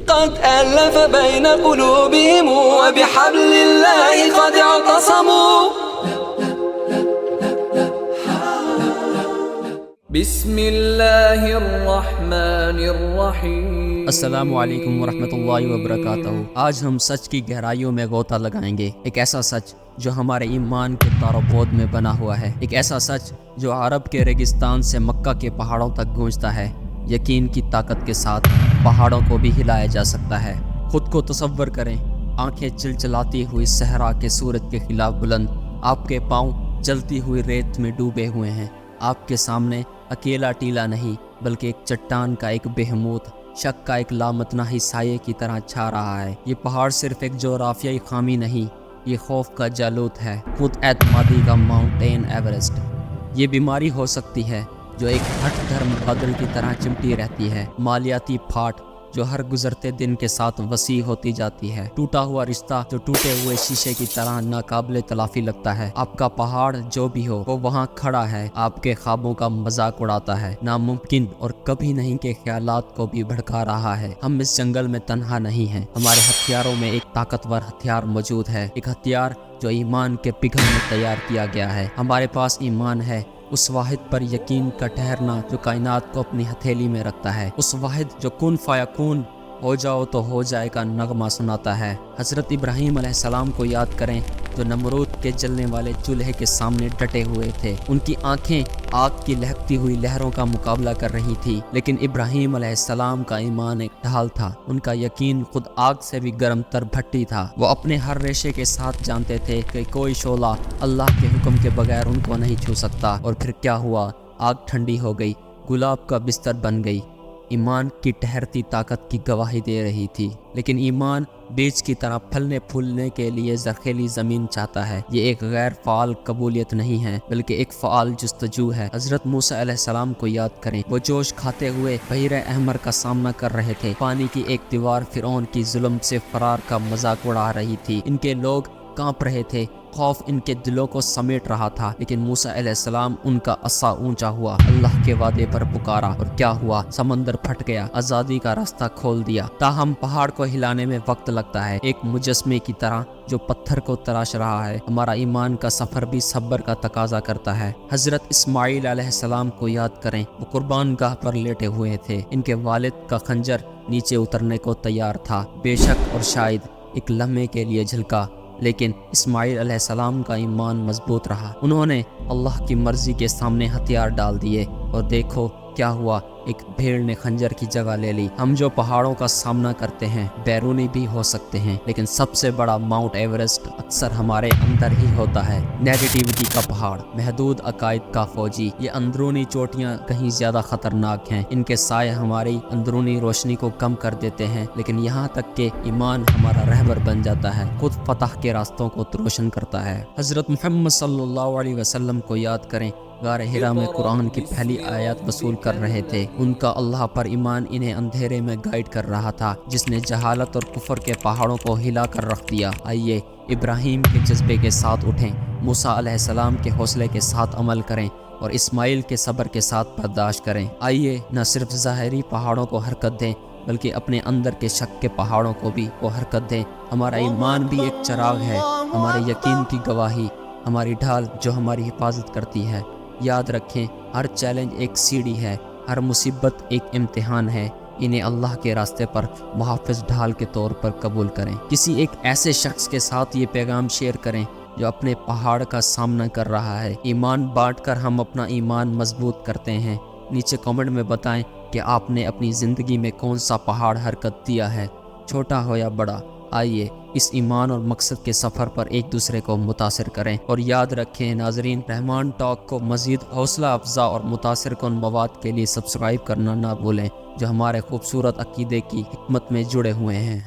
قد ألف بين قلوبهم وبحبل الله قد اعتصموا. بسم اللہ الرحمن الرحیم. السلام علیکم ورحمۃ اللہ وبرکاتہ. آج ہم سچ کی گہرائیوں میں غوطہ لگائیں گے. ایک ایسا سچ جو ہمارے ایمان کے تار و بود میں بنا ہوا ہے. ایک ایسا سچ جو عرب کے ریگستان سے مکہ کے پہاڑوں تک گونجتا ہے. یقین کی طاقت کے ساتھ پہاڑوں کو بھی ہلایا جا سکتا ہے. خود کو تصور کریں، آنکھیں چلچلاتی ہوئی صحرا کے سورج کے خلاف بلند، آپ کے پاؤں جلتی ہوئی ریت میں ڈوبے ہوئے ہیں. آپ کے سامنے اکیلا ٹیلا نہیں بلکہ ایک چٹان کا ایک بہموت، شک کا ایک لامتناہی سائے کی طرح چھا رہا ہے. یہ پہاڑ صرف ایک جغرافیائی خامی نہیں، یہ خوف کا جالوت ہے، خود اعتمادی کا ماؤنٹین ایورسٹ. یہ بیماری ہو سکتی ہے جو ایک ہٹ دھرم بادل کی طرح چمٹی رہتی ہے، مالیاتی پھاٹ جو ہر گزرتے دن کے ساتھ وسیع ہوتی جاتی ہے، ٹوٹا ہوا رشتہ جو ٹوٹے ہوئے شیشے کی طرح ناقابل تلافی لگتا ہے. آپ کا پہاڑ جو بھی ہو وہ وہاں کھڑا ہے، آپ کے خوابوں کا مذاق اڑاتا ہے، ناممکن اور کبھی نہیں کے خیالات کو بھی بھڑکا رہا ہے. ہم اس جنگل میں تنہا نہیں ہیں، ہمارے ہتھیاروں میں ایک طاقتور ہتھیار موجود ہے، ایک ہتھیار جو ایمان کے پگھل میں تیار کیا گیا ہے. ہمارے پاس ایمان ہے، اس واحد پر یقین کا ٹھہرنا جو کائنات کو اپنی ہتھیلی میں رکھتا ہے، اس واحد جو کن فیکون ہو جاؤ تو ہو جائے کا نغمہ سناتا ہے. حضرت ابراہیم علیہ السلام کو یاد کریں جو نمرود کے جلنے والے چولہے کے سامنے ڈٹے ہوئے تھے. ان کی آنکھیں آگ کی لہکتی ہوئی لہروں کا مقابلہ کر رہی تھی، لیکن ابراہیم علیہ السلام کا ایمان ایک ڈھال تھا. ان کا یقین خود آگ سے بھی گرم تر بھٹی تھا. وہ اپنے ہر ریشے کے ساتھ جانتے تھے کہ کوئی شعلہ اللہ کے حکم کے بغیر ان کو نہیں چھو سکتا. اور پھر کیا ہوا؟ آگ ٹھنڈی ہو گئی، گلاب کا بستر بن گئی. ایمان کی ٹھہرتی طاقت کی گواہی دے رہی تھی. لیکن ایمان بیج کی طرح پھلنے پھولنے کے لیے زرخیلی زمین چاہتا ہے. یہ ایک غیر فعال قبولیت نہیں ہے بلکہ ایک فعال جستجو ہے. حضرت موسیٰ علیہ السلام کو یاد کریں، وہ جوش کھاتے ہوئے بحیرہ احمر کا سامنا کر رہے تھے. پانی کی ایک دیوار فرعون کی ظلم سے فرار کا مذاق اڑا رہی تھی. ان کے لوگ کانپ رہے تھے، خوف ان کے دلوں کو سمیٹ رہا تھا. لیکن موسیٰ علیہ السلام ان کا عصا اونچا ہوا، اللہ کے وعدے پر پکارا، اور کیا ہوا؟ سمندر پھٹ گیا، آزادی کا راستہ کھول دیا. تاہم پہاڑ کو ہلانے میں وقت لگتا ہے، ایک مجسمے کی طرح جو پتھر کو تراش رہا ہے. ہمارا ایمان کا سفر بھی صبر کا تقاضا کرتا ہے. حضرت اسماعیل علیہ السلام کو یاد کریں، وہ قربان گاہ پر لیٹے ہوئے تھے. ان کے والد کا خنجر نیچے اترنے کو تیار تھا. بے شک اور شاید ایک لمحے کے لیے جھلکا، لیکن اسماعیل علیہ السلام کا ایمان مضبوط رہا. انہوں نے اللہ کی مرضی کے سامنے ہتھیار ڈال دیے، اور دیکھو کیا ہوا، ایک بھیڑ نے خنجر کی جگہ لے لی. ہم جو پہاڑوں کا سامنا کرتے ہیں بیرونی بھی ہو سکتے ہیں، لیکن سب سے بڑا ماؤنٹ ایورسٹ اکثر ہمارے اندر ہی ہوتا ہے. نیگیٹیوٹی کا پہاڑ، محدود عقائد کا فوجی. یہ اندرونی چوٹیاں کہیں زیادہ خطرناک ہیں، ان کے سائے ہماری اندرونی روشنی کو کم کر دیتے ہیں. لیکن یہاں تک کہ ایمان ہمارا رہبر بن جاتا ہے، خود فتح کے راستوں کو روشن کرتا ہے. حضرت محمد صلی اللہ علیہ وسلم کو یاد کریں، غار حرا میں قرآن کی پہلی آیات وصول کر رہے تھے. ان کا اللہ پر ایمان انہیں اندھیرے میں گائیڈ کر رہا تھا، جس نے جہالت اور کفر کے پہاڑوں کو ہلا کر رکھ دیا. آئیے ابراہیم کے جذبے کے ساتھ اٹھیں، موسیٰ علیہ السلام کے حوصلے کے ساتھ عمل کریں، اور اسماعیل کے صبر کے ساتھ برداشت کریں. آئیے نہ صرف ظاہری پہاڑوں کو حرکت دیں بلکہ اپنے اندر کے شک کے پہاڑوں کو بھی حرکت دیں. ہمارا ایمان بھی ایک چراغ ہے، ہمارے یقین کی گواہی، ہماری ڈھال جو ہماری حفاظت کرتی ہے. یاد رکھیں، ہر چیلنج ایک سیڑھی ہے، ہر مصیبت ایک امتحان ہے. انہیں اللہ کے راستے پر محافظ ڈھال کے طور پر قبول کریں. کسی ایک ایسے شخص کے ساتھ یہ پیغام شیئر کریں جو اپنے پہاڑ کا سامنا کر رہا ہے. ایمان بانٹ کر ہم اپنا ایمان مضبوط کرتے ہیں. نیچے کمنٹ میں بتائیں کہ آپ نے اپنی زندگی میں کون سا پہاڑ حرکت دیا ہے، چھوٹا ہو یا بڑا. آئیے اس ایمان اور مقصد کے سفر پر ایک دوسرے کو متاثر کریں. اور یاد رکھیں ناظرین، رحمان ٹاک کو مزید حوصلہ افزا اور متاثر کن مواد کے لیے سبسکرائب کرنا نہ بھولیں جو ہمارے خوبصورت عقیدے کی حکمت میں جڑے ہوئے ہیں.